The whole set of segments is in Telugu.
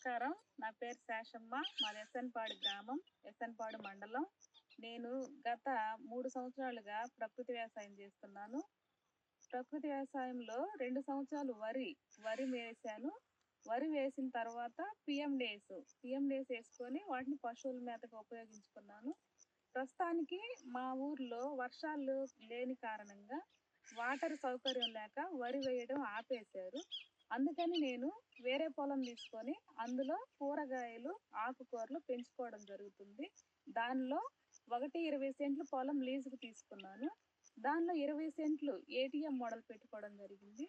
నమస్కారం. నా పేరు శేషమ్మ. మాది ఎస్ఎన్పాడు గ్రామం, ఎస్ఎన్పాడు మండలం. నేను గత 3 సంవత్సరాలుగా ప్రకృతి వ్యవసాయం చేస్తున్నాను. ప్రకృతి వ్యవసాయంలో 2 సంవత్సరాలు వరి వేశాను. వరి వేసిన తర్వాత పిఎం డేస్ వేసుకొని వాటిని పశువుల మేతకు ఉపయోగించుకున్నాను. ప్రస్తుతానికి మా ఊర్లో వర్షాలు లేని కారణంగా వాటర్ సౌకర్యం లేక వరి వేయడం ఆపేశారు. అందుకని నేను వేరే పొలం తీసుకొని అందులో కూరగాయలు, ఆకుకూరలు పెంచుకోవడం జరుగుతుంది. దానిలో 20 సెంట్లు పొలం లీజుకు తీసుకున్నాను. దానిలో 20 సెంట్లు ఏటీఎం మోడల్ పెట్టుకోవడం జరిగింది.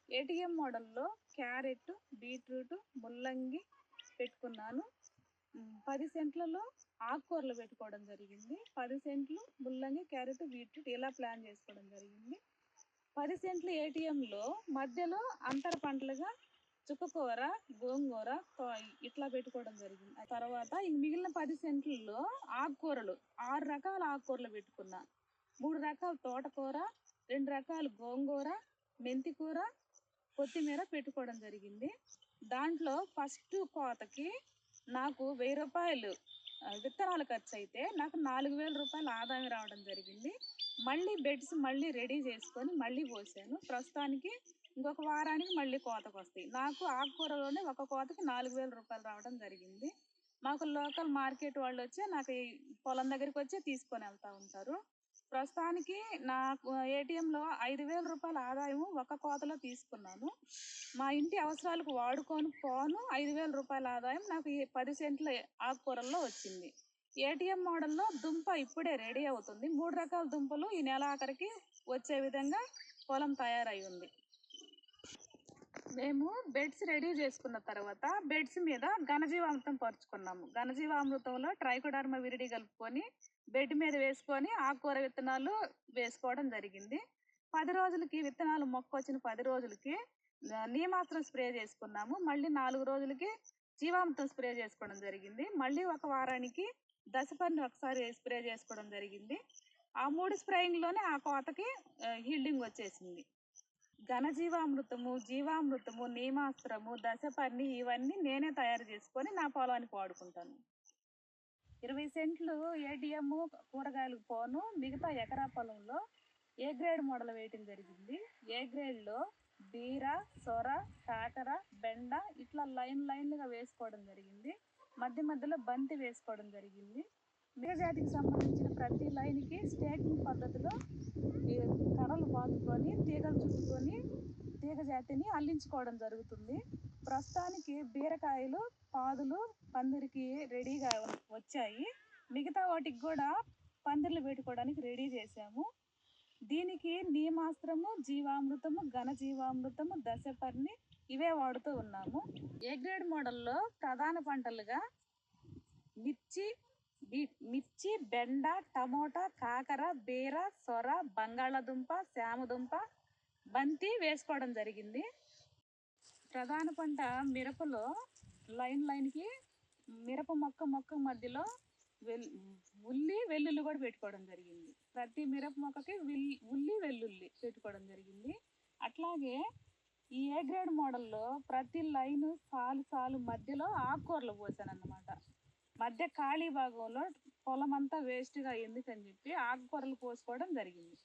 ఏటీఎం మోడల్లో క్యారెట్, బీట్రూట్, ముల్లంగి పెట్టుకున్నాను. 10 సెంట్లలో ఆకుకూరలు పెట్టుకోవడం జరిగింది. 10 సెంట్లు ముల్లంగి, క్యారెట్, బీట్రూట్ ఇలా ప్లాన్ చేసుకోవడం జరిగింది. 10 సెంట్ల ఏటీఎంలో మధ్యలో అంతర పంటలుగా చుక్కకూర, గోంగూర ఇట్లా పెట్టుకోవడం జరిగింది. ఆ తర్వాత మిగిలిన 10 సెంట్లలో ఆకుకూరలు 6 రకాల ఆకుకూరలు పెట్టుకున్నా. 3 రకాల తోటకూర, 2 రకాల గోంగూర, మెంతికూర, కొత్తిమీర పెట్టుకోవడం జరిగింది. దాంట్లో ఫస్ట్ కోతకి నాకు 1000 రూపాయలు విత్తనాలు ఖర్చు అయితే నాకు 4000 రూపాయల ఆదాయం రావడం జరిగింది. మళ్ళీ బెడ్స్ రెడీ చేసుకొని మళ్ళీ పోసాను. ప్రస్తుతానికి ఇంకొక వారానికి మళ్ళీ కోతకు వస్తాయి. నాకు ఆకుకూరలోనే ఒక కోతకి 4000 రూపాయలు రావడం జరిగింది. మాకు లోకల్ మార్కెట్ వాళ్ళు వచ్చి నాకు ఈ పొలం దగ్గరికి వచ్చి తీసుకొని వెళ్తూ ఉంటారు. ప్రస్తుతానికి నాకు ఏటీఎంలో 5000 రూపాయల ఆదాయం ఒక కోతలో తీసుకున్నాను. మా ఇంటి అవసరాలకు వాడుకొని 5000 రూపాయల ఆదాయం నాకు ఈ 10 సెంట్ల ఆకుకూరల్లో వచ్చింది. ఏటీఎం మోడల్లో దుంప ఇప్పుడే రెడీ అవుతుంది. 3 రకాల దుంపలు ఈ నెల ఆఖరికి వచ్చే విధంగా పొలం తయారై ఉంది. మేము బెడ్స్ రెడీ చేసుకున్న తర్వాత బెడ్స్ మీద ఘనజీవామృతం పరుచుకున్నాము. ఘనజీవామృతంలో ట్రైకోడర్మా విరిడి కలుపుకొని బెడ్ మీద వేసుకొని ఆకుకూర విత్తనాలు వేసుకోవడం జరిగింది. 10 రోజులకి విత్తనాలు మొక్క వచ్చిన 10 రోజులకి నీమాస్త్రం స్ప్రే చేసుకున్నాము. మళ్ళీ 4 రోజులకి జీవామృతం స్ప్రే చేసుకోవడం జరిగింది. మళ్ళీ ఒక వారానికి దశపర్ని ఒకసారి స్ప్రే చేసుకోవడం జరిగింది. ఆ 3 స్ప్రేయింగ్లోనే ఆ కోతకి హీల్డింగ్ వచ్చేసింది. ఘనజీవామృతము, జీవామృతము, నీమాస్త్రము, దశపర్ని ఇవన్నీ నేనే తయారు చేసుకొని నా పొలానికి వాడుకుంటాను. 20 సెంట్లు ఏటీఎం కూరగాయలకు పోను, మిగతా ఎకరా పొలంలో ఏ గ్రేడ్ మోడల్ వేయటం జరిగింది. ఏ గ్రేడ్లో బీర, సొర, కాకర, బెండ ఇట్లా లైన్లుగా వేసుకోవడం జరిగింది. మధ్యలో బంతి వేసుకోవడం జరిగింది. మేఘజాతికి సంబంధించిన ప్రతి లైన్కి స్టేకింగ్ పద్ధతిలో కర్రలు బాదుకొని తీగలు చుట్టుకొని తీగజాతిని అల్లించుకోవడం జరుగుతుంది. ప్రస్తుతానికి బీరకాయలు పాదులు పందిరికి రెడీగా వచ్చాయి. మిగతా వాటికి కూడా పందిర్లు పెట్టుకోవడానికి రెడీ చేశాము. దీనికి నీమాస్త్రము, జీవామృతము, ఘనజీవామృతము, దశపర్ని ఇవే వాడుతూ ఉన్నాము. ఏ గ్రేడ్ మోడల్లో ప్రధాన పంటలుగా మిర్చి, బెండ, టమోటా, కాకర, బీర, సొర, బంగాళాదుంప, శామదుంప, బంతి వేసుకోవడం జరిగింది. ప్రధాన పంట మిరపలో లైన్కి మిరప మొక్క మధ్యలో ఉల్లి, వెల్లుల్లి కూడా పెట్టుకోవడం జరిగింది. ప్రతి మిరప మొక్కకి ఉల్లి, వెల్లుల్లి పెట్టుకోవడం జరిగింది. అట్లాగే ఈ ఏ గ్రేడ్ మోడల్లో ప్రతి లైను సాలు మధ్యలో ఆకుకూరలు పోసాను అన్నమాట. మధ్య ఖాళీ భాగంలో పొలం అంతా వేస్ట్గా ఎందుకని చెప్పి ఆకుకూరలు పోసుకోవడం జరిగింది.